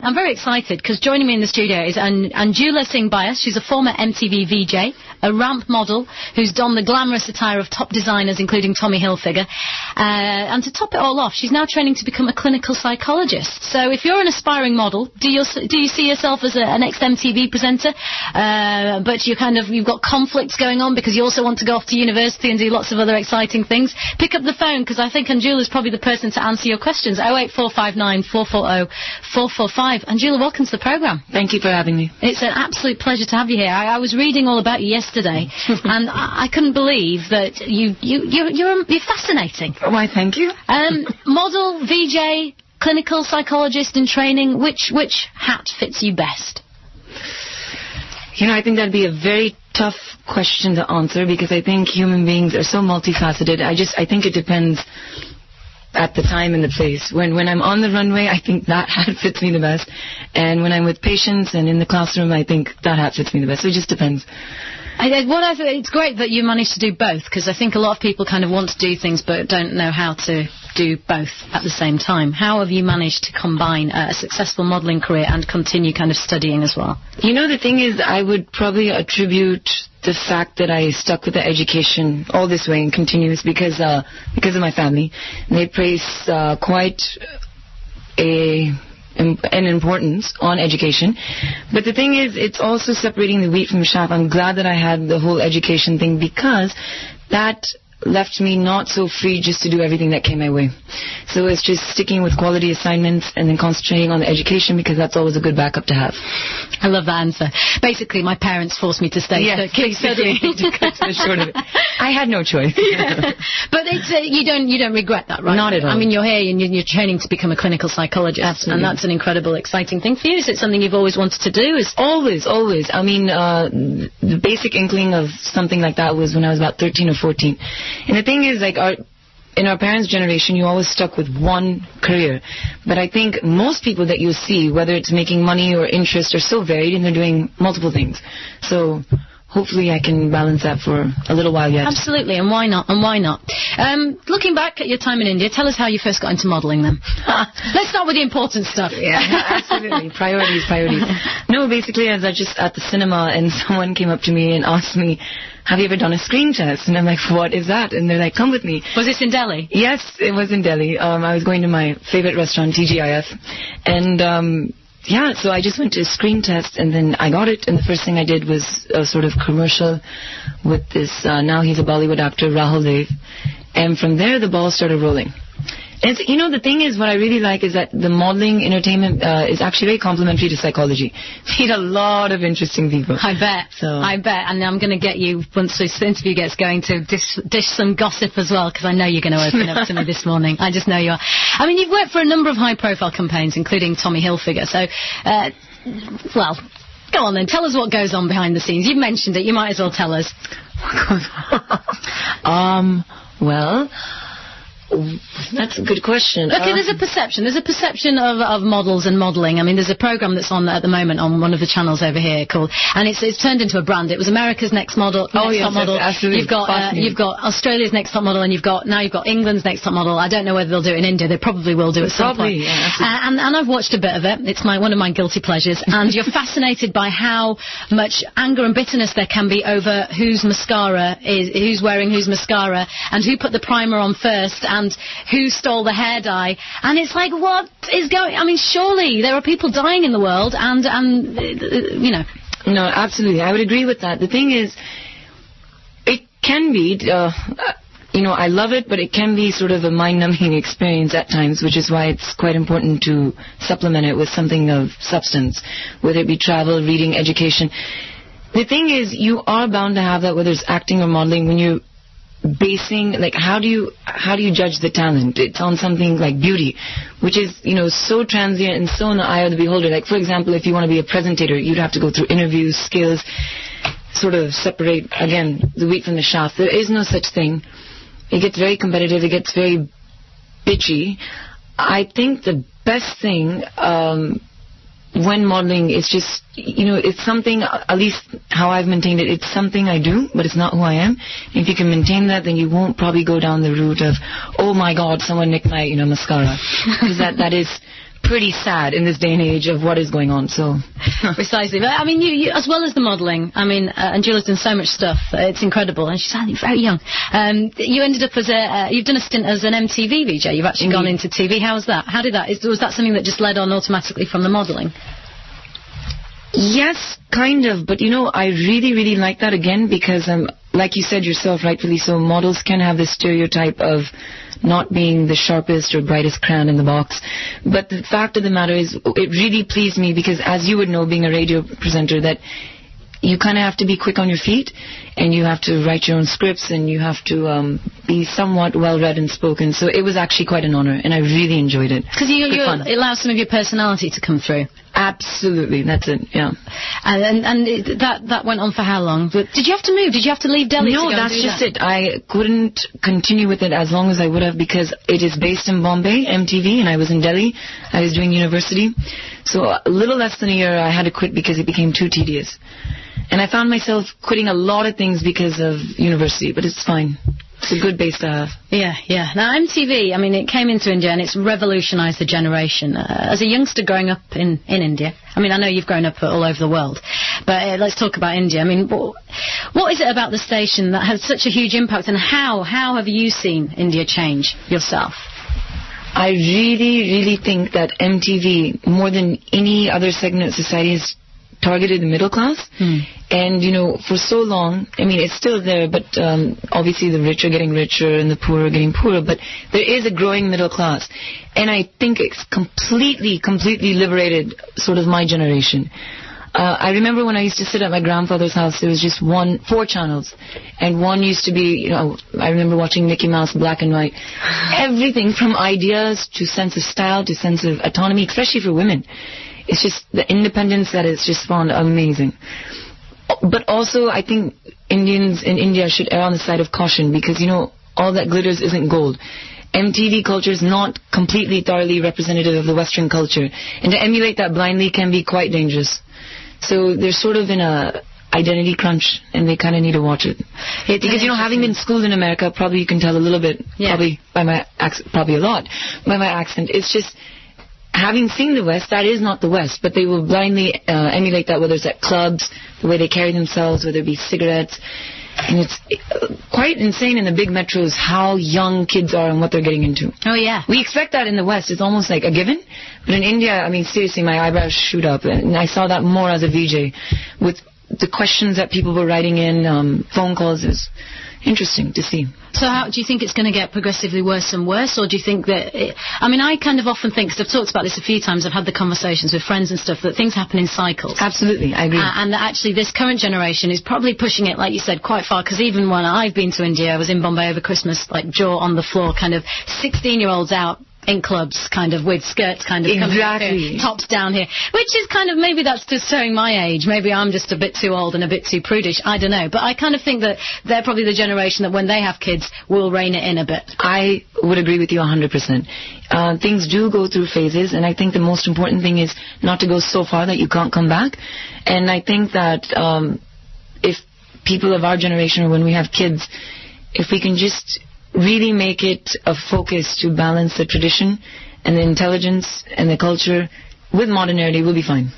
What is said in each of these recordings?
I'm very excited because joining me in the studio is Anjhula Singh Bais. She's a former MTV VJ, a ramp model who's donned the glamorous attire of top designers including Tommy Hilfiger. And to top it all off, she's now training to become a clinical psychologist. So if you're an aspiring model, do you see yourself as an next MTV presenter? But you've got conflicts going on because you also want to go off to university and do lots of other exciting things. Pick up the phone because I think Anjhula's probably the person to answer your questions. 08459 440 445. Anjhula, welcome to the programme. Thank you for having me. It's an absolute pleasure to have you here. I was reading all about you yesterday, and I couldn't believe that you're fascinating. Why, thank you. Model, VJ, clinical psychologist in training, which hat fits you best? I think that'd be a very tough question to answer because I think human beings are so multifaceted. I think it depends at the time and the place. When I'm on the runway, I think that hat fits me the best. And when I'm with patients and in the classroom, I think that hat fits me the best. So it just depends. It's great that you managed to do both, because I think a lot of people kind of want to do things but don't know how to do both at the same time. How have you managed to combine a successful modelling career and continue kind of studying as well? The thing is, I would probably attribute the fact that I stuck with the education all this way and continuous because of my family. They place quite an importance on education. But the thing is, it's also separating the wheat from the chaff. I'm glad that I had the whole education thing because that left me not so free just to do everything that came my way. So it's just sticking with quality assignments and then concentrating on the education because that's always a good backup to have. I love that answer. Basically, my parents forced me to stay. Yeah, keep studying. I had no choice. Yeah. But you don't regret that, right? Not at all. I mean, you're here and you're training to become a clinical psychologist. Absolutely. And that's an incredible, exciting thing for you. Is it something you've always wanted to do? Always. I mean, the basic inkling of something like that was when I was about 13 or 14. And the thing is, in our parents' generation, you always stuck with one career. But I think most people that you see, whether it's making money or interest, are so varied and they're doing multiple things. So hopefully I can balance that for a little while yet. Absolutely, and why not? Looking back at your time in India, tell us how you first got into modelling then. Let's start with the important stuff. Yeah, absolutely. Priorities. No, basically, I was just at the cinema and someone came up to me and asked me, have you ever done a screen test? And I'm like, what is that? And they're like, come with me. Was this in Delhi? Yes, it was in Delhi. I was going to my favorite restaurant, TGIF. And so I just went to a screen test and then I got it. And the first thing I did was a sort of commercial with this, now he's a Bollywood actor, Rahul Dev. And from there, the ball started rolling. And the thing is, what I really like is that the modeling entertainment is actually very complementary to psychology. Meet a lot of interesting people. I bet. And I'm going to get you, once this interview gets going, to dish some gossip as well, because I know you're going to open up to me this morning. I just know you are. I mean, you've worked for a number of high-profile campaigns, including Tommy Hilfiger. So, go on then. Tell us what goes on behind the scenes. You've mentioned it. You might as well tell us. That's a good question. Okay, there's a perception. There's a perception of models and modelling. I mean, there's a programme that's on at the moment on one of the channels over here and it's turned into a brand. It was America's Next Model. Top Model. Absolutely. You've got Australia's Next Top Model, and you've got England's Next Top Model. I don't know whether they'll do it in India. They probably will do it at some point. Yeah, and I've watched a bit of it. It's one of my guilty pleasures. And you're fascinated by how much anger and bitterness there can be over who's wearing whose mascara, and who put the primer on first, and who stole the hair dye. And it's like, what is going... I mean, surely there are people dying in the world, and No, absolutely. I would agree with that. The thing is, it can be... I love it, but it can be sort of a mind-numbing experience at times, which is why it's quite important to supplement it with something of substance, whether it be travel, reading, education. The thing is, you are bound to have that, whether it's acting or modeling, when you're basing, how do you judge the talent? It's on something like beauty, which is, so transient and so in the eye of the beholder. Like, for example, if you want to be a presentator, you'd have to go through interviews, skills, sort of separate, again, the wheat from the chaff. There is no such thing. It gets very competitive. It gets very bitchy. I think the best thing when modeling is just, it's something, at least how I've maintained it, it's something I do, but it's not who I am. If you can maintain that, then you won't probably go down the route of, oh my God, someone nicked my, mascara. Because that is pretty sad in this day and age of what is going on. So precisely. But I mean, you as well as the modelling. I mean, Anjhula's done so much stuff. It's incredible, and she's only very young. You ended up as you've done a stint as an MTV VJ. You've actually gone into TV. How was that? How did that? Was that something that just led on automatically from the modelling? Yes, kind of. But, I really, really like that again because, like you said yourself, rightfully so, models can have this stereotype of not being the sharpest or brightest crayon in the box. But the fact of the matter is, it really pleased me because, as you would know, being a radio presenter, that you kind of have to be quick on your feet, and you have to write your own scripts, and you have to be somewhat well-read and spoken. So it was actually quite an honor, and I really enjoyed it. Because you allow some of your personality to come through. Absolutely, that's it, yeah. And that went on for how long? Did you have to move? Did you have to leave Delhi? No, that's just it. I couldn't continue with it as long as I would have because it is based in Bombay, MTV, and I was in Delhi. I was doing university. So a little less than a year I had to quit because it became too tedious. And I found myself quitting a lot of things because of university, but it's fine. It's a good base to have. Yeah. Now, MTV, I mean, it came into India and it's revolutionised the generation. As a youngster growing up in India, I mean, I know you've grown up all over the world, but let's talk about India. I mean, what is it about the station that has such a huge impact, and how have you seen India change yourself? I really, really think that MTV, more than any other segment of society, has targeted the middle class. And, for so long, I mean, it's still there, but obviously the rich are getting richer and the poor are getting poorer, but there is a growing middle class. And I think it's completely liberated sort of my generation. I remember when I used to sit at my grandfather's house, there was just 4 channels. And one used to be, I remember watching Mickey Mouse, black and white. Everything from ideas to sense of style to sense of autonomy, especially for women. It's just the independence that is just found amazing. But also, I think Indians in India should err on the side of caution because, all that glitters isn't gold. MTV culture is not completely thoroughly representative of the Western culture. And to emulate that blindly can be quite dangerous. So they're sort of in a identity crunch, and they kind of need to watch it. Because, having been schooled in America, probably you can tell a little bit, probably a lot, by my accent. It's just, having seen the West, that is not the West, but they will blindly emulate that, whether it's at clubs, the way they carry themselves, whether it be cigarettes. And it's quite insane in the big metros how young kids are and what they're getting into. Oh, yeah. We expect that in the West. It's almost like a given. But in India, I mean, seriously, my eyebrows shoot up. And I saw that more as a VJ with the questions that people were writing in, phone calls. Is interesting to see. So how do you think it's going to get progressively worse and worse, or do you think that I kind of often think, because I've talked about this a few times, I've had the conversations with friends and stuff, that things happen in cycles. Absolutely, I agree. And that actually this current generation is probably pushing it, like you said, quite far, because even when I've been to India, I was in Bombay over Christmas, like jaw on the floor, kind of 16-year-olds out in clubs, kind of with skirts kind of coming up here, tops down here, which is kind of, maybe that's just showing my age, maybe I'm just a bit too old and a bit too prudish, I don't know, but I kind of think that they're probably the generation that when they have kids will rein it in a bit. I would agree with you 100%. Things do go through phases, and I think the most important thing is not to go so far that you can't come back. And I think that if people of our generation, or when we have kids, if we can just really make it a focus to balance the tradition and the intelligence and the culture with modernity, we'll be fine.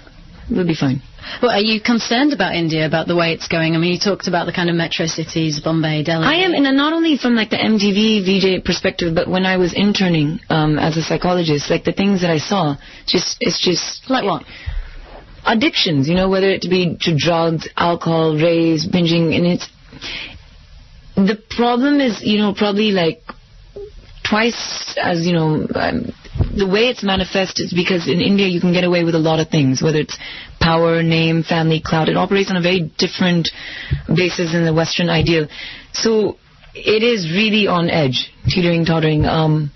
We'll be fine. Well, are you concerned about India, about the way it's going? I mean, you talked about the kind of metro cities, Bombay, Delhi. I am, and not only from like the MTV VJ perspective, but when I was interning as a psychologist, like the things that I saw, it's just... Like what? Addictions, whether it be to drugs, alcohol, raves, binging, and it's... The problem is, probably like twice as, the way it's manifest is because in India you can get away with a lot of things, whether it's power, name, family, clout. It operates on a very different basis than the Western ideal. So it is really on edge, teetering, tottering.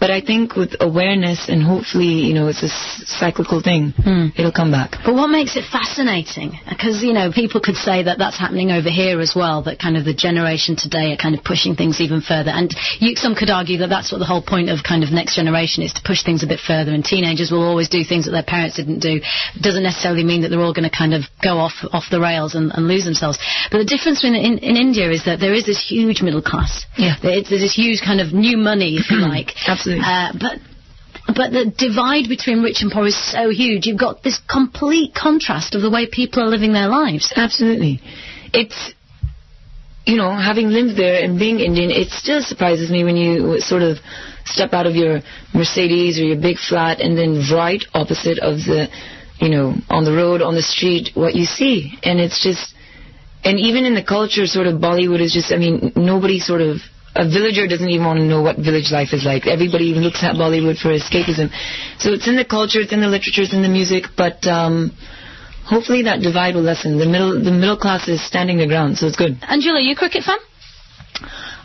But I think with awareness and hopefully, it's a cyclical thing, it'll come back. But what makes it fascinating? Because, people could say that that's happening over here as well, that kind of the generation today are kind of pushing things even further. And some could argue that that's what the whole point of kind of next generation is, to push things a bit further. And teenagers will always do things that their parents didn't do. It doesn't necessarily mean that they're all going to kind of go off the rails and lose themselves. But the difference in India is that there is this huge middle class. Yeah. There's this huge kind of new money, if you like. Absolutely. But But the divide between rich and poor is so huge. You've got this complete contrast of the way people are living their lives. Absolutely. It's, having lived there and being Indian, it still surprises me when you sort of step out of your Mercedes or your big flat and then right opposite of the, on the road, on the street, what you see. And it's just, and even in the culture, sort of Bollywood is just, nobody sort of, a villager doesn't even want to know what village life is like. Everybody even looks at Bollywood for escapism. So it's in the culture, it's in the literature, it's in the music, but hopefully that divide will lessen. The middle class is standing their ground, so it's good. Anjhula, are you a cricket fan?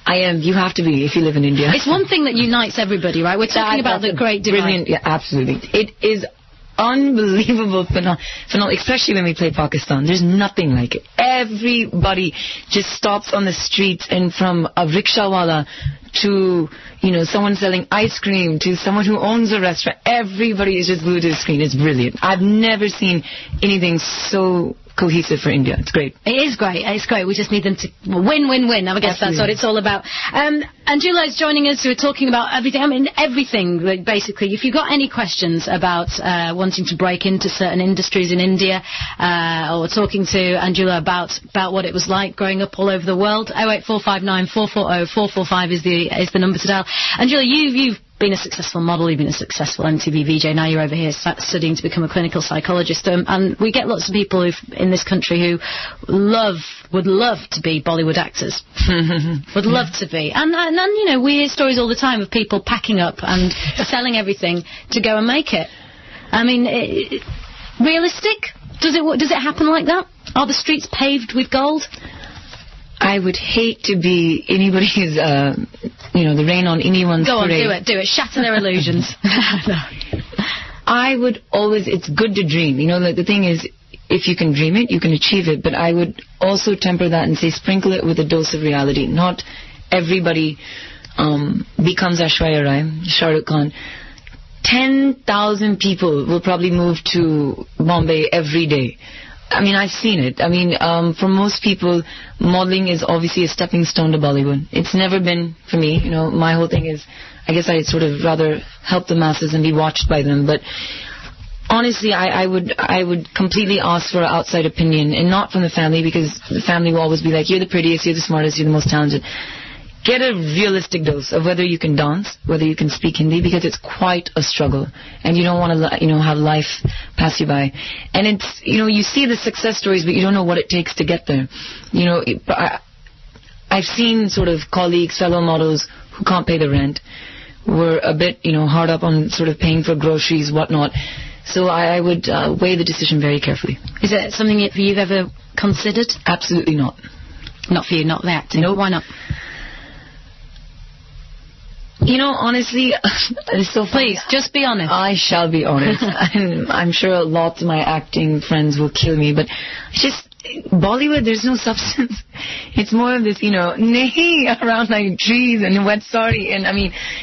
I am. You have to be if you live in India. It's one thing that unites everybody, right? We're talking about the great divide. Brilliant, yeah, absolutely. It is unbelievable phenomenon, especially when we play Pakistan. There's nothing like it. Everybody just stops on the streets, and from a rickshawala to, someone selling ice cream to someone who owns a restaurant, everybody is just glued to the screen. It's brilliant. I've never seen anything so cohesive for India. It's great. It is great. It's great. We just need them to win. I guess that's what it's all about. Anjhula is joining us. We're talking about everything. Everything, basically. If you've got any questions about wanting to break into certain industries in India, or talking to Anjhula about what it was like growing up all over the world, 08459 440 445 is the number to dial. Anjhula, you've been a successful model, you've been a successful MTV VJ, now you're over here studying to become a clinical psychologist, and we get lots of people in this country who would love to be Bollywood actors. Would love to be. And we hear stories all the time of people packing up and selling everything to go and make it. Realistic? Does it happen like that? Are the streets paved with gold? I would hate to be anybody's, the rain on anyone's parade. Go on, do it. Shatter their illusions. No. I would always, it's good to dream. The thing is, if you can dream it, you can achieve it. But I would also temper that and say sprinkle it with a dose of reality. Not everybody becomes Aishwarya Rai, Shah Rukh Khan. 10,000 people will probably move to Bombay every day. I've seen it. For most people, modeling is obviously a stepping stone to Bollywood. It's never been for me. My whole thing is, I guess I'd sort of rather help the masses and be watched by them. But honestly, I would completely ask for an outside opinion, and not from the family, because the family will always be like, you're the prettiest, you're the smartest, you're the most talented. Get a realistic dose of whether you can dance, whether you can speak Hindi, because it's quite a struggle, and you don't want to, have life pass you by. And it's, you see the success stories, but you don't know what it takes to get there. I've seen sort of colleagues, fellow models who can't pay the rent, were a bit, hard up on sort of paying for groceries, whatnot. So I would weigh the decision very carefully. Is it something you've ever considered? Absolutely not. Not for you, not the acting? No. Why not? Honestly, it's so funny. Please, just be honest. I shall be honest. I'm sure lots of my acting friends will kill me, but Bollywood, there's no substance. It's more of this, nahi around like trees and wet sorry. And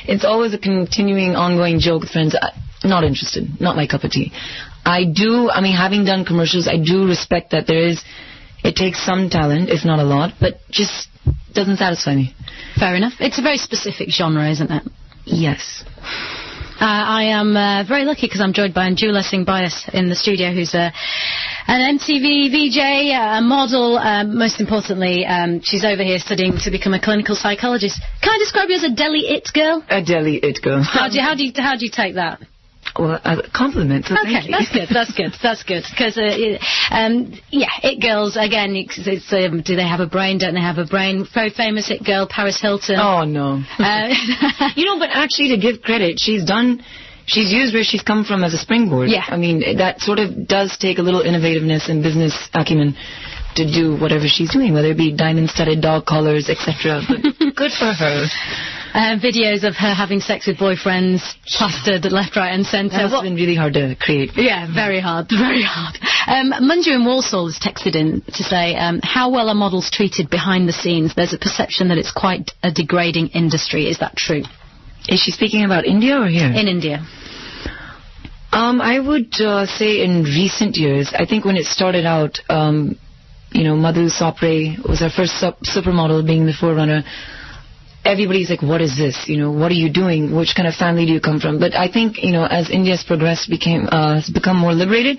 it's always a continuing, ongoing joke with friends. Not interested. Not my cup of tea. Having done commercials, I do respect that it takes some talent, if not a lot, but just doesn't satisfy me. Fair enough. It's a very specific genre, isn't it? Yes. I am very lucky because I'm joined by Anjhula Singh Bais in the studio, who's an MTV VJ, a model. Most importantly, she's over here studying to become a clinical psychologist. Can I describe you as a Delhi it girl? A Delhi it girl. How do you take that? Well, a compliment. So okay, that's good. Because it girls again. Do they have a brain? Don't they have a brain? Very famous it girl, Paris Hilton. Oh no. But actually, to give credit, she's used where she's come from as a springboard. Yeah. That sort of does take a little innovativeness and business acumen to do whatever she's doing, whether it be diamond-studded dog collars, etc. But good for her. Videos of her having sex with boyfriends plastered left, right and centre. That must have been really hard to create. Yeah, very hard. Manju in Walsall has texted in to say, how well are models treated behind the scenes? There's a perception that it's quite a degrading industry. Is that true? Is she speaking about India or here? In India. I would say in recent years, I think when it started out, Madhu Sapre was our first supermodel, being the forerunner. everybody's like, what is this? What are you doing? Which kind of family do you come from? But I think, as India's progressed, has become more liberated,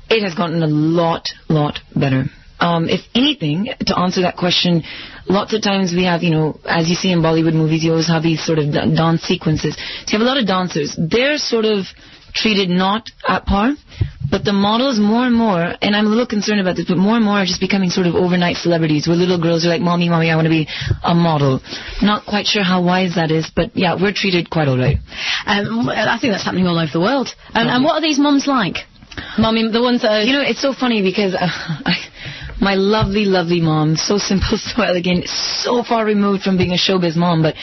it has gotten a lot better. If anything, to answer that question, lots of times we have, as you see in Bollywood movies, you always have these sort of dance sequences. So you have a lot of dancers. They're sort of treated not at par, but the models more and more, and I'm a little concerned about this, but more and more are just becoming sort of overnight celebrities where little girls are like, Mommy, I want to be a model. Not quite sure how wise that is, but yeah, we're treated quite all right. I think that's happening all over the world. And what are these mums like? Mommy, the ones that are... it's so funny because my lovely, lovely mom, so simple, so elegant, so far removed from being a showbiz mom, but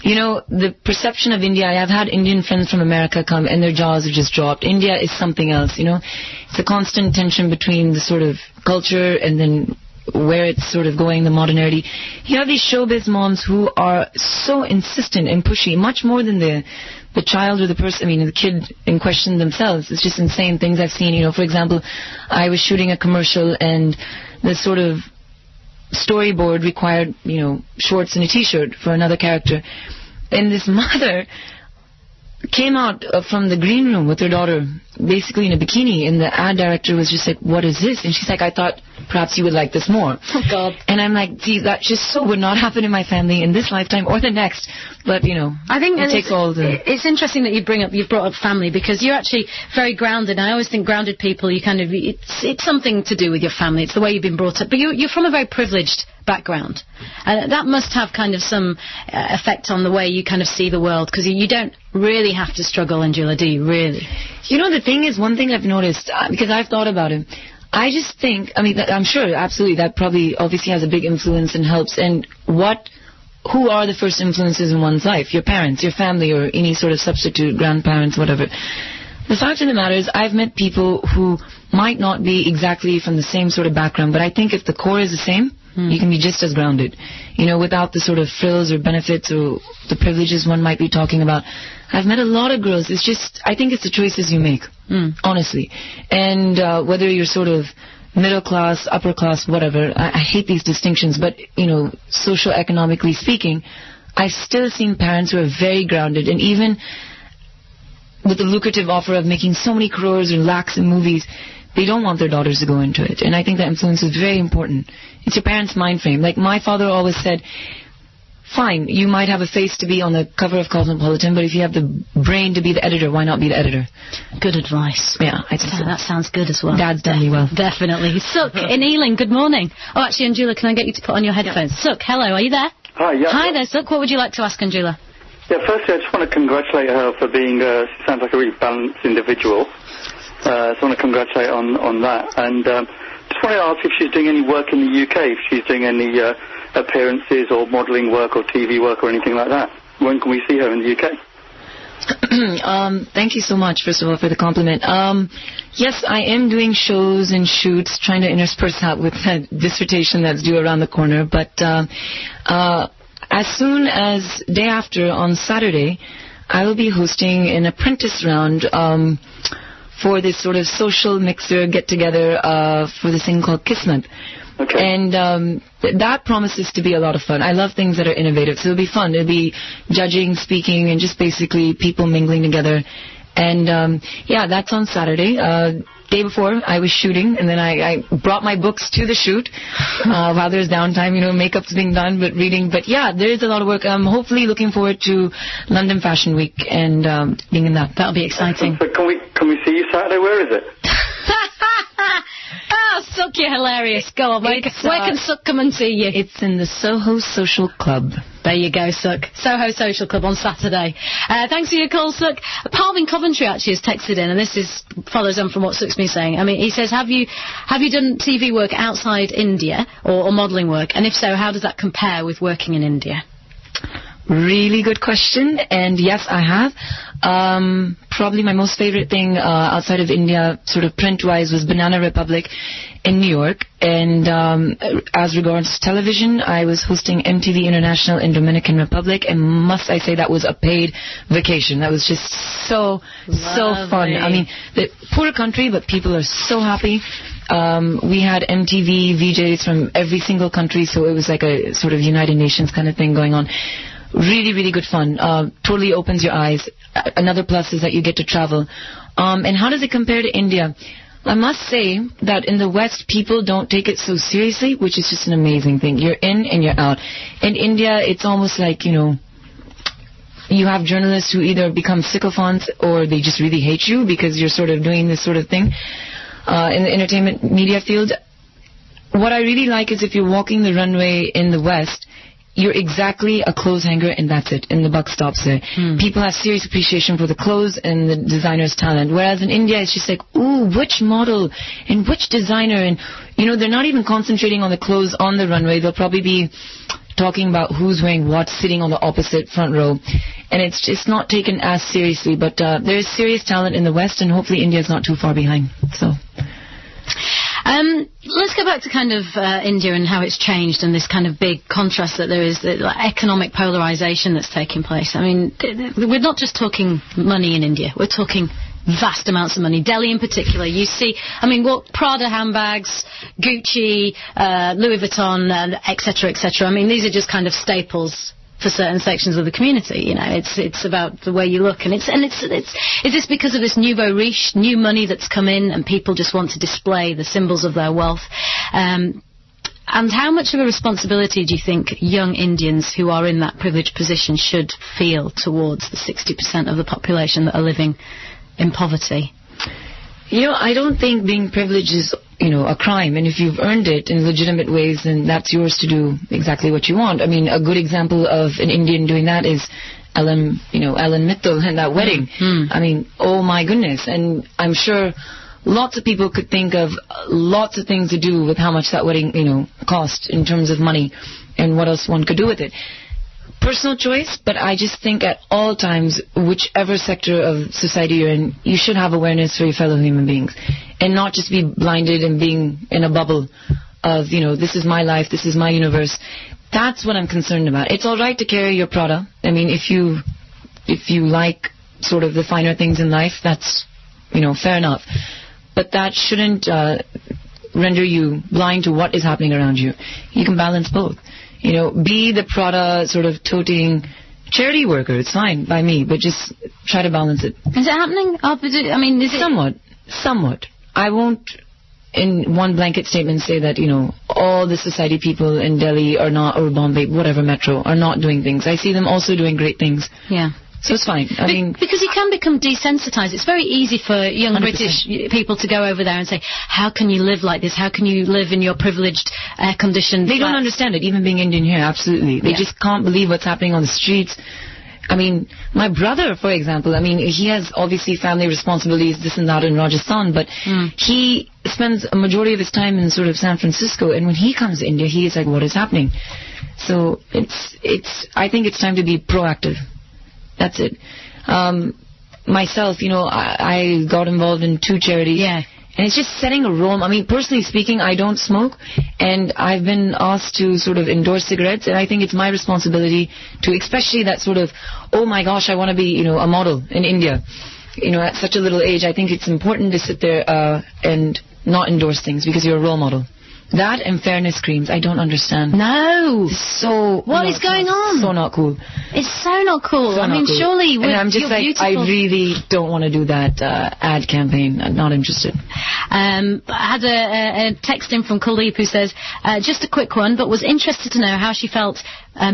the perception of India, I've had Indian friends from America come and their jaws have just dropped. India is something else, It's a constant tension between the sort of culture and then where it's sort of going, the modernity. You have these showbiz moms who are so insistent and pushy, much more than the child or the person, the kid in question themselves. It's just insane things I've seen. For example, I was shooting a commercial and the sort of storyboard required, shorts and a t-shirt for another character. And this mother came out from the green room with her daughter, basically in a bikini, and the ad director was just like, what is this? And she's like, I thought perhaps you would like this more. Oh, God. And I'm like, gee, that just so would not happen in my family in this lifetime or the next. But, I think it takes all the... It's interesting that you've brought up family, because you're actually very grounded. And I always think grounded people, it's something to do with your family. It's the way you've been brought up. But you're from a very privileged background. And that must have kind of some effect on the way you kind of see the world, because you don't really have to struggle, Anjhula, do you, really? The thing is, one thing I've noticed, because I've thought about it, I just think, I'm sure, absolutely, that probably obviously has a big influence and helps. And who are the first influences in one's life? Your parents, your family, or any sort of substitute, grandparents, whatever. The fact of the matter is, I've met people who might not be exactly from the same sort of background, but I think if the core is the same, you can be just as grounded, without the sort of frills or benefits or the privileges one might be talking about. I've met a lot of girls. It's just, I think it's the choices you make, honestly. And whether you're sort of middle class, upper class, whatever, I hate these distinctions, but, socio-economically speaking, I've still seen parents who are very grounded, and even with the lucrative offer of making so many crores or lakhs in movies, they don't want their daughters to go into it. And I think that influence is very important. It's your parents' mind frame. Like my father always said, fine, you might have a face to be on the cover of Cosmopolitan, but if you have the brain to be the editor, why not be the editor? Good advice. Yeah, I think so. That sounds good as well. Dad's done me well. Definitely. Suk in Ealing, good morning. Oh, actually, Anjhula, can I get you to put on your headphones? Yeah. Suk, hello, are you there? Hi, yeah. Hi there, Suk. What would you like to ask Anjhula? Yeah, firstly, I just want to congratulate her for being, sounds like a really balanced individual. So I want to congratulate on that. And just want to ask if she's doing any work in the UK, if she's doing any appearances or modelling work or TV work or anything like that. When can we see her in the UK? Thank you so much, first of all, for the compliment. Yes, I am doing shows and shoots, trying to intersperse that with that dissertation that's due around the corner. But as soon as day after, on Saturday, I will be hosting an apprentice round for this sort of social mixer get-together for this thing called Kismet. Okay. And that promises to be a lot of fun. I love things that are innovative, so it'll be fun. It'll be judging, speaking, and just basically people mingling together. And yeah, that's on Saturday. Day before, I was shooting, and then I brought my books to the shoot while there's downtime, makeup's being done, but reading. But yeah, there is a lot of work. I'm hopefully looking forward to London Fashion Week and being in that. That'll be exciting. So can we see you Saturday? Where is it? Oh, Suk, you're hilarious. Go on, where can Suk come and see you? It's in the Soho Social Club. There you go, Suk. Soho Social Club on Saturday. Thanks for your call, Suk. Paul in Coventry actually has texted in, and this follows on from what Suk's been saying. He says, have you done TV work outside India or modelling work? And if so, how does that compare with working in India? Really good question, and yes, I have. Probably my most favorite thing outside of India, sort of print-wise, was Banana Republic in New York. And as regards television, I was hosting MTV International in Dominican Republic, and must I say that was a paid vacation. That was just so fun. I mean, the poor country, but people are so happy. We had MTV VJs from every single country, so it was like a sort of United Nations kind of thing going on. Really, really good fun. Totally opens your eyes. Another plus is that you get to travel. And how does it compare to India? I must say that in the West, people don't take it so seriously, which is just an amazing thing. You're in and you're out. In India, it's almost like, you have journalists who either become sycophants or they just really hate you because you're sort of doing this sort of thing in the entertainment media field. What I really like is if you're walking the runway in the West, you're exactly a clothes hanger, and that's it, and the buck stops there. People have serious appreciation for the clothes and the designer's talent, whereas in India it's just like, ooh, which model and which designer, and they're not even concentrating on the clothes on the runway. They'll probably be talking about who's wearing what, sitting on the opposite front row, and it's just not taken as seriously. But there is serious talent in the West, and hopefully India's not too far behind. So let's go back to kind of India and how it's changed, and this kind of big contrast that there is, the economic polarization that's taking place. I mean, we're not just talking money in India. We're talking vast amounts of money. Delhi in particular, you see, Prada handbags, Gucci, Louis Vuitton, etc., etc. I mean, these are just kind of staples for certain sections of the community. It's about the way you look, and is this because of this nouveau riche, new money that's come in, and people just want to display the symbols of their wealth? And how much of a responsibility do you think young Indians who are in that privileged position should feel towards the 60% of the population that are living in poverty? I don't think being privileged is, a crime. And if you've earned it in legitimate ways, then that's yours to do exactly what you want. I mean, a good example of an Indian doing that is Ellen Mittal and that wedding. I mean, oh my goodness. And I'm sure lots of people could think of lots of things to do with how much that wedding, cost in terms of money and what else one could do with it. Personal choice, but I just think at all times, whichever sector of society you're in, you should have awareness for your fellow human beings and not just be blinded and being in a bubble of, this is my life, this is my universe. That's what I'm concerned about. It's all right to carry your Prada. I mean, if you like sort of the finer things in life, that's, fair enough. But that shouldn't render you blind to what is happening around you. You can balance both. Be the Prada sort of toting charity worker. It's fine by me, but just try to balance it. Is it happening? Is it... Somewhat. I won't, in one blanket statement, say that, all the society people in Delhi are not, or Bombay, whatever metro, are not doing things. I see them also doing great things. Yeah. So it's fine. Because you can become desensitized. It's very easy for young 100%. British people to go over there and say, how can you live like this? How can you live in your privileged, air-conditioned They don't understand it, even being Indian here, absolutely. They just can't believe what's happening on the streets. I mean, my brother, for example, he has obviously family responsibilities, this and that in Rajasthan, but he spends a majority of his time in sort of San Francisco, and when he comes to India, he is like, what is happening? So I think it's time to be proactive. That's it. Myself, I got involved in 2 charities. Yeah. And it's just setting a role. Personally speaking, I don't smoke, and I've been asked to sort of endorse cigarettes, and I think it's my responsibility to, especially that sort of, oh my gosh, I want to be, a model in India. At such a little age, I think it's important to sit there and not endorse things because you're a role model. That and fairness creams, I don't understand. No. What is going on? So not cool. It's so not cool. Cool. Surely... And I'm just like, beautiful. I really don't want to do that ad campaign. I'm not interested. I had a text in from Khalib who says, just a quick one, but was interested to know how she felt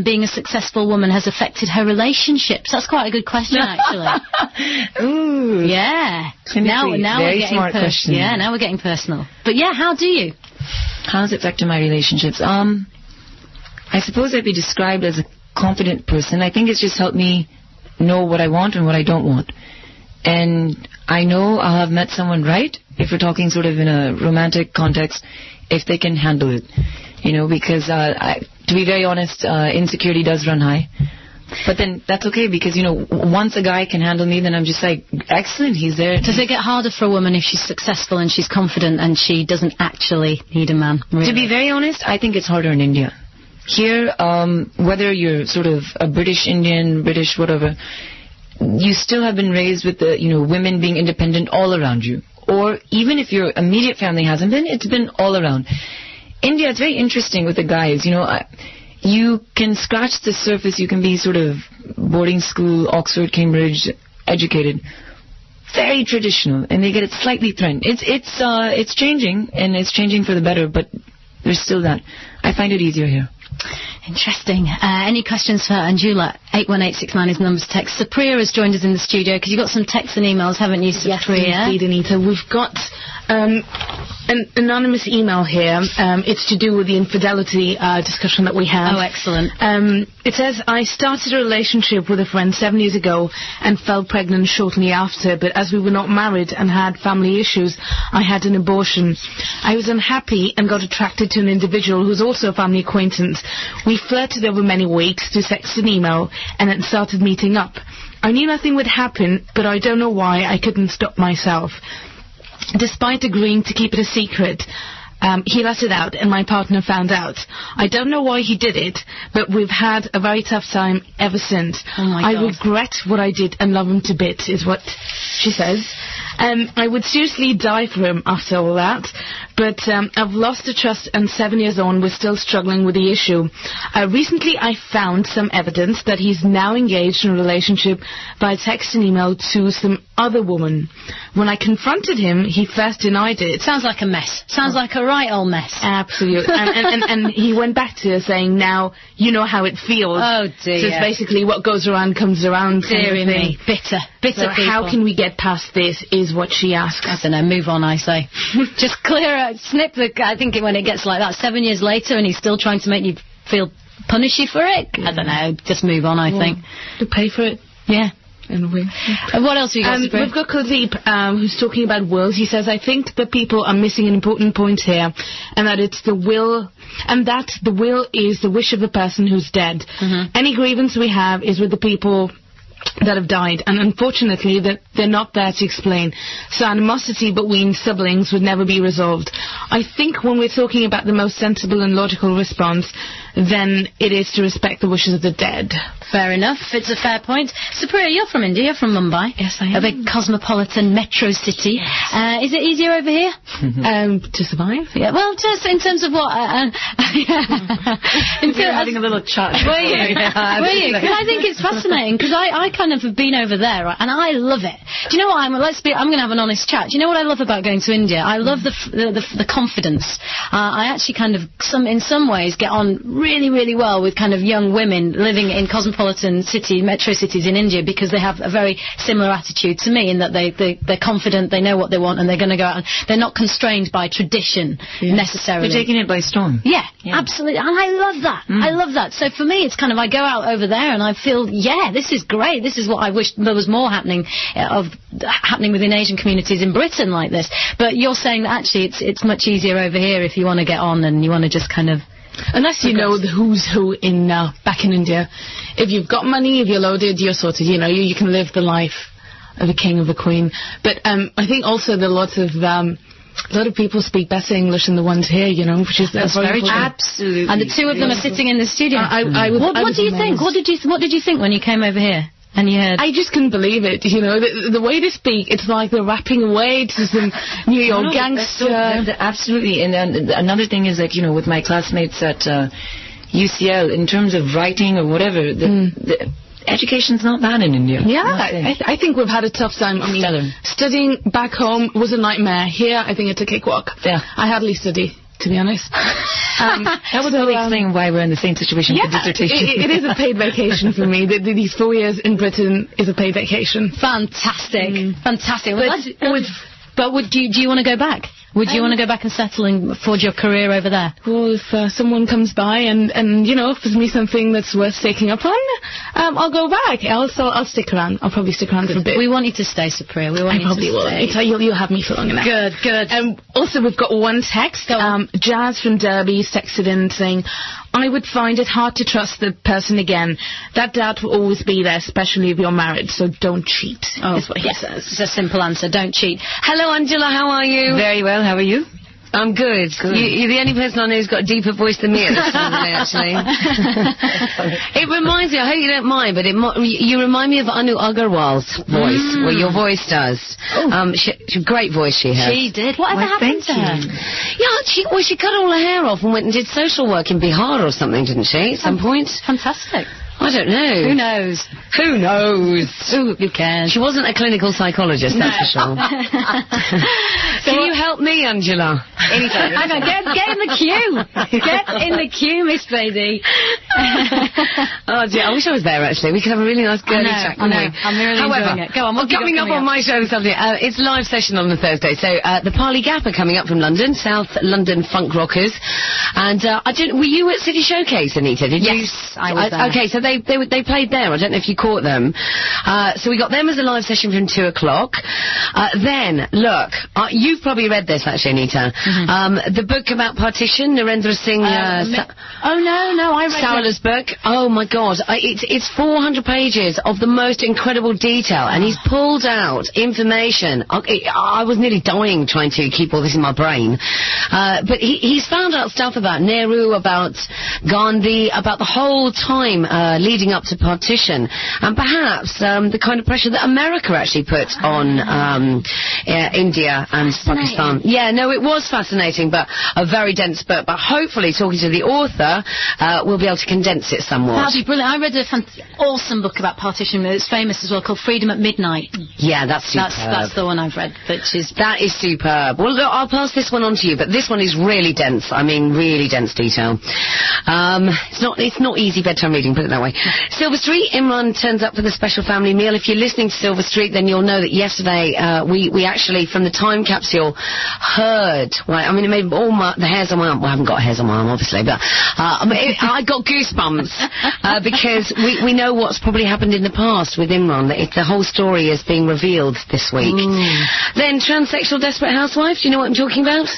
being a successful woman has affected her relationships. That's quite a good question, actually. Ooh. Yeah. Now we're getting smart question. Yeah, now we're getting personal. But yeah, how do you? How has it affected my relationships? I suppose I'd be described as a confident person. I think it's just helped me know what I want and what I don't want. And I know I'll have met someone right, if we're talking sort of in a romantic context, if they can handle it. Because to be very honest, insecurity does run high But then that's okay because, once a guy can handle me, then I'm just like, excellent, he's there. Does it get harder for a woman if she's successful and she's confident and she doesn't actually need a man? Really? To be very honest, I think it's harder in India. Here, whether you're sort of a British Indian, British whatever, you still have been raised with the, women being independent all around you. Or even if your immediate family hasn't been, it's been all around. India, it's very interesting with the guys. You can scratch the surface. You can be sort of boarding school, Oxford, Cambridge, educated. Very traditional, and they get it slightly threatened. It's changing, and it's changing for the better, but there's still that. I find it easier here. Interesting. Any questions for Anjhula? 81869 is the number to text. Supriya has joined us in the studio because you've got some texts and emails, haven't you, Supriya? Yes, indeed, Anita. We've got an anonymous email here. It's to do with the infidelity discussion that we have. Oh, excellent. It says, I started a relationship with a friend 7 years ago and fell pregnant shortly after, but as we were not married and had family issues, I had an abortion. I was unhappy and got attracted to an individual who's also a family acquaintance. We flirted over many weeks through text and email and then started meeting up. I knew nothing would happen, but I don't know why I couldn't stop myself. Despite agreeing to keep it a secret, he let it out and my partner found out. I don't know why he did it, but we've had a very tough time ever since. Oh my God. I regret what I did and love him to bits, is what she says. I would seriously die for him after all that, but I've lost the trust and 7 years on we're still struggling with the issue. Recently I found some evidence that he's now engaged in a relationship by text and email to some other woman. When I confronted him, he first denied it. Sounds like a mess. Sounds like a right old mess. Absolutely. and he went back to her saying, now you know how it feels. Oh dear. So it's basically what goes around comes around. Deary me. Bitter so people. How can we get past this is what she asks. I don't know, move on, I say. Just snip the... I think when it gets like that, 7 years later and he's still trying to make you punish you for it, I don't know, just move on, I think. To pay for it. Yeah. In a way. What else have you got? We've got Kuldeep, who's talking about wills. He says, I think that people are missing an important point here, and that it's the will, and that the will is the wish of a person who's dead. Mm-hmm. Any grievance we have is with the people that have died, and unfortunately that they're not there to explain. So animosity between siblings would never be resolved. I think when we're talking about the most sensible and logical response, then it is to respect the wishes of the dead. Fair enough. It's a fair point. Supriya, you're from India, you're from Mumbai. Yes, I am. A big cosmopolitan metro city. Yes. Is it easier over here? To survive? Yeah, well, just in terms of what... You're having a little chat. Were you? Were you? Because I think it's fascinating, because I kind of have been over there, right, and I love it. Do you know what? I'm going to have an honest chat. Do you know what I love about going to India? I love the confidence. I actually kind of, in some ways, get on really, really well with kind of young women living in cosmopolitan metro cities in India, because they have a very similar attitude to me in that they're confident, they know what they want, and they're going to go out, and they're not constrained by tradition necessarily. They're taking it by storm. Yeah, absolutely. And I love that. I love that. So for me, it's kind of, I go out over there and I feel, yeah, this is great. This is what I wish there was more happening within Asian communities in Britain like this. But you're saying that actually it's much easier over here if you want to get on and you want to just kind of... Unless you know the who's who back in India. If you've got money, if you're loaded, you're sorted. You can live the life of a king, of a queen. But I think also there are a lot of people speak better English than the ones here, which is that's very true. Absolutely. And the two of them are sitting in the studio. What do you think? What did you think when you came over here? And you heard... I just couldn't believe it, the way they speak, it's like they're rapping away to some New York gangster. Absolutely. And another thing is that, with my classmates at UCL, in terms of writing or whatever, the education's not bad in India. Yeah, I think we've had a tough time. I mean, studying back home was a nightmare. Here, I think it's a cakewalk. Yeah. I hardly study, to be honest. That would really explain why we're in the same situation for dissertation. It is a paid vacation for me. These 4 years in Britain is a paid vacation. Fantastic. Fantastic. But do you want to go back? Would you want to go back and settle and forge your career over there? Well, if someone comes by and offers me something that's worth taking up on, I'll go back. I'll stick around. I'll probably stick around for a bit. We want you to stay, Supriya. We want you to stay. You'll have me for long enough. Good. Also, we've got one text. Jazz from Derby texted in saying, I would find it hard to trust the person again. That doubt will always be there, especially if you're married, so don't cheat, is what he says. It's a simple answer, don't cheat. Hello, Anjhula, how are you? Very well, how are you? I'm good. You're the only person I know who's got a deeper voice than me at this time of day, actually. It reminds me, I hope you don't mind, but you remind me of Anu Agarwal's voice, well, your voice does. She great voice she has. She did. Whatever happened to her? Yeah, she cut all her hair off and went and did social work in Bihar or something, didn't she, at some point? Fantastic. I don't know. Who knows? Who knows? Who cares? She wasn't a clinical psychologist, that's for sure. Can you help me, Anjhula? Anytime. Hang on, get in the queue. Get in the queue, Miss Brady. Oh dear, I wish I was there actually. We could have a really nice girly chat, couldn't we? I'm really enjoying it. Go on, what's coming up on my show this afternoon? It's a live session on the Thursday. So the Parley Gap are coming up from London, South London funk rockers. And were you at City Showcase, Anita? Did you? Yes, I was there. Okay, so they played there. I don't know if you caught them. So we got them as a live session from 2 o'clock. Then, look, you've probably read this actually, Anita. The book about partition, Narendra Singh. Oh no, I read Sawala's book. Oh my God, it's 400 pages of the most incredible detail, and he's pulled out information. I was nearly dying trying to keep all this in my brain, but he's found out stuff about Nehru, about Gandhi, about the whole time leading up to partition, and perhaps the kind of pressure that America actually put on India and Pakistan. Yeah, no, it was fascinating, but a very dense book. But hopefully, talking to the author, we'll be able to condense it somewhat. That'd be brilliant. I read an awesome book about partition. It's famous as well, called Freedom at Midnight. Yeah, that's superb. That's the one I've read. That is superb. Well, look, I'll pass this one on to you, but this one is really dense. I mean, really dense detail. It's not easy bedtime reading, put it that way. Silver Street, Imran turns up for the special family meal. If you're listening to Silver Street, then you'll know that yesterday we actually, from the time capsule, heard. Right, I mean, it made all the hairs on my arm. Well, I haven't got hairs on my arm, obviously, but I got goosebumps because we know what's probably happened in the past with Imran. That the whole story is being revealed this week. Then transsexual desperate housewife. Do you know what I'm talking about?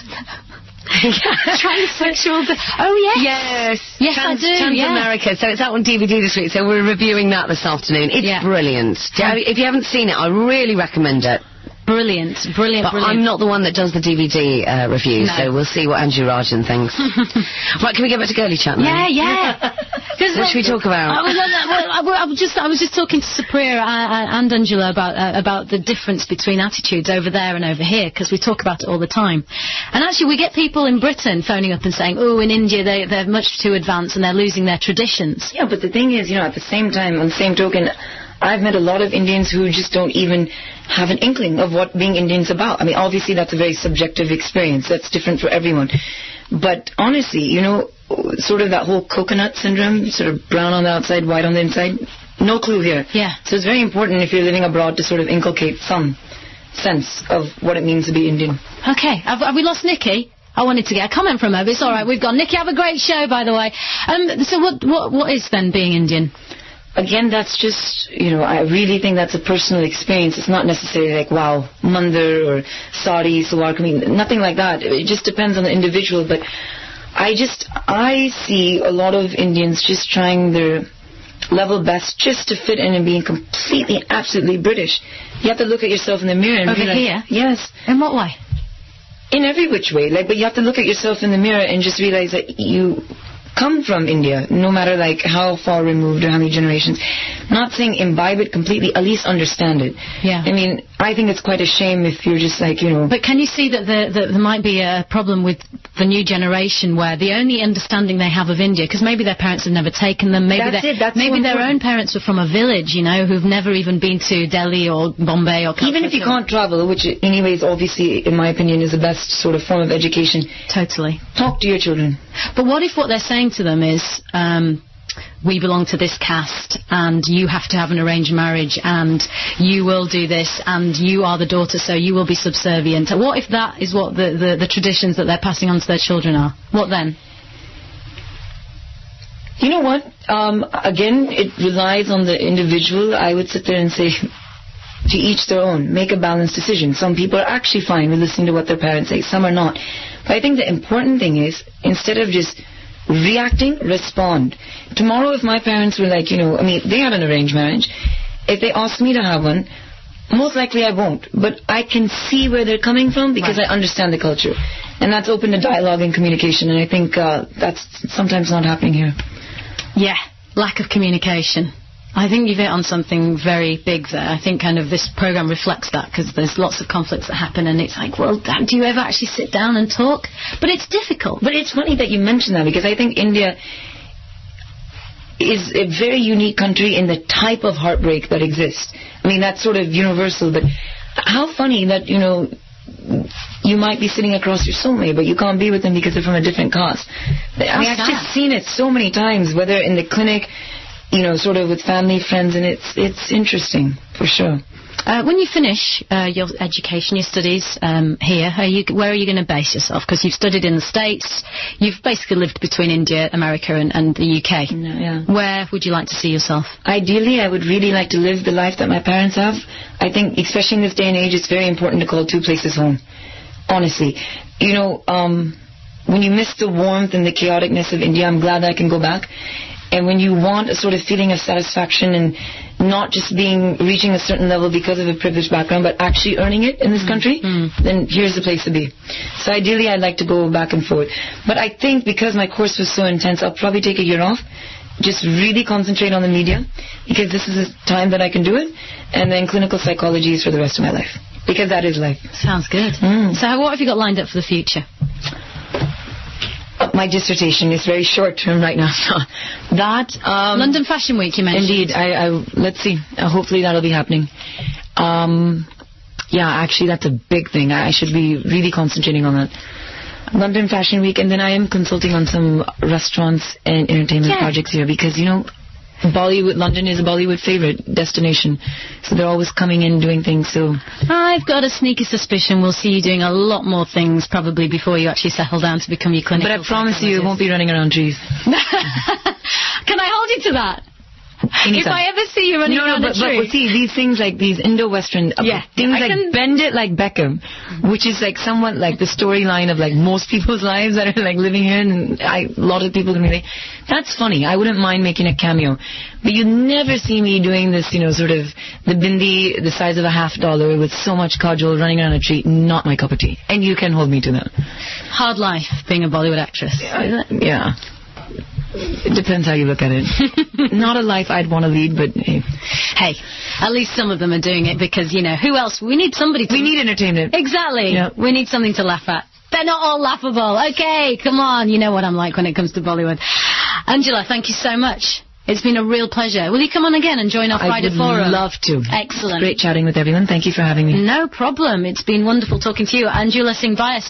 Transsexual. Oh yes. Yes, I do. Trans America. So it's out on DVD this week. So we're reviewing that this afternoon. It's brilliant. If you haven't seen it, I really recommend it. Brilliant. But I'm not the one that does the DVD review, so we'll see what Andrew Rajan thinks. Right, can we get back to girly chat now? Yeah. What should we talk about? I was just talking to Supriya and Anjhula about the difference between attitudes over there and over here, because we talk about it all the time. And actually, we get people in Britain phoning up and saying, "Oh, in India they're much too advanced and they're losing their traditions." Yeah, but the thing is, at the same time, on the same token, I've met a lot of Indians who just don't even have an inkling of what being Indian's about. I mean, obviously that's a very subjective experience. That's different for everyone. But honestly, sort of that whole coconut syndrome, sort of brown on the outside, white on the inside, no clue here. Yeah. So it's very important if you're living abroad to sort of inculcate some sense of what it means to be Indian. Okay. Have we lost Nikki? I wanted to get a comment from her, but it's all right. We've got Nikki. Have a great show, by the way. So what is then being Indian? Again, that's just, I really think that's a personal experience. It's not necessarily like, wow, mandir or sari, salwar kameez, nothing like that. It just depends on the individual. But I see a lot of Indians just trying their level best just to fit in and being completely, absolutely British. You have to look at yourself in the mirror and realize, here? Yes. In what way? In every which way. But you have to look at yourself in the mirror and just realize that you come from India, no matter how far removed or how many generations. Not saying imbibe it completely, at least understand it. Yeah. I mean, I think it's quite a shame if you're just But can you see that there might be a problem with the new generation where the only understanding they have of India, because maybe their parents have never taken them, maybe their own parents were from a village, who've never even been to Delhi or Bombay or Calcutta. Even if you can't travel, which anyways, obviously, in my opinion, is the best sort of form of education. Totally. Talk to your children. But what if what they're saying to them is, we belong to this caste and you have to have an arranged marriage and you will do this and you are the daughter so you will be subservient? What if that is what the traditions that they're passing on to their children are? What then? You know what? Again, it relies on the individual. I would sit there and say, to each their own. Make a balanced decision. Some people are actually fine with listening to what their parents say. Some are not. But I think the important thing is, instead of just reacting, respond. Tomorrow, if my parents were like, they had an arranged marriage. If they asked me to have one, most likely I won't. But I can see where they're coming from because I understand the culture. And that's open to dialogue and communication. And I think that's sometimes not happening here. Yeah, lack of communication. I think you've hit on something very big there. I think kind of this program reflects that, because there's lots of conflicts that happen, and it's like, well, do you ever actually sit down and talk? But it's difficult. But it's funny that you mention that, because I think India is a very unique country in the type of heartbreak that exists. I mean, that's sort of universal, but how funny that, you might be sitting across your soulmate, but you can't be with them because they're from a different caste. I mean, I've just seen it so many times, whether in the clinic, sort of with family, friends, and it's interesting, for sure. When you finish your education, your studies here, where are you going to base yourself? Because you've studied in the States, you've basically lived between India, America, and the UK. Yeah. Where would you like to see yourself? Ideally, I would really like to live the life that my parents have. I think, especially in this day and age, it's very important to call two places home. Honestly. When you miss the warmth and the chaoticness of India, I'm glad that I can go back. And when you want a sort of feeling of satisfaction and not just reaching a certain level because of a privileged background, but actually earning it in this country, then here's the place to be. So ideally, I'd like to go back and forth. But I think because my course was so intense, I'll probably take a year off, just really concentrate on the media, because this is a time that I can do it, and then clinical psychology is for the rest of my life, because that is life. Sounds good. So what have you got lined up for the future? My dissertation is very short term right now. So that London Fashion Week, you mentioned. Indeed. Let's see. Hopefully that'll be happening. Actually, that's a big thing. I should be really concentrating on that. London Fashion Week, and then I am consulting on some restaurants and entertainment projects here, because London is a Bollywood favorite destination, so they're always coming in doing things. So I've got a sneaky suspicion we'll see you doing a lot more things probably before you actually settle down to become your clinical. But I promise you, it won't be running around trees. Can I hold you to that? Anytime. If I ever see you running around a tree. But see, these things like these Indo-Western things like Bend It Like Beckham, which is like somewhat like the storyline of like most people's lives that are like living here, and a lot of people can relate. That's funny. I wouldn't mind making a cameo. But you never see me doing this, sort of the bindi the size of $50 with so much kajal running around a tree. Not my cup of tea. And you can hold me to that. Hard life being a Bollywood actress. Yeah. It depends how you look at it. Not a life I'd want to lead, but hey. Hey, at least some of them are doing it because, who else? We need somebody to... We need entertainment. Exactly. Yep. We need something to laugh at. They're not all laughable. Okay, come on. You know what I'm like when it comes to Bollywood. Anjhula, thank you so much. It's been a real pleasure. Will you come on again and join our Friday Forum? I would love to. Excellent. It's great chatting with everyone. Thank you for having me. No problem. It's been wonderful talking to you. Anjhula Singh Bais.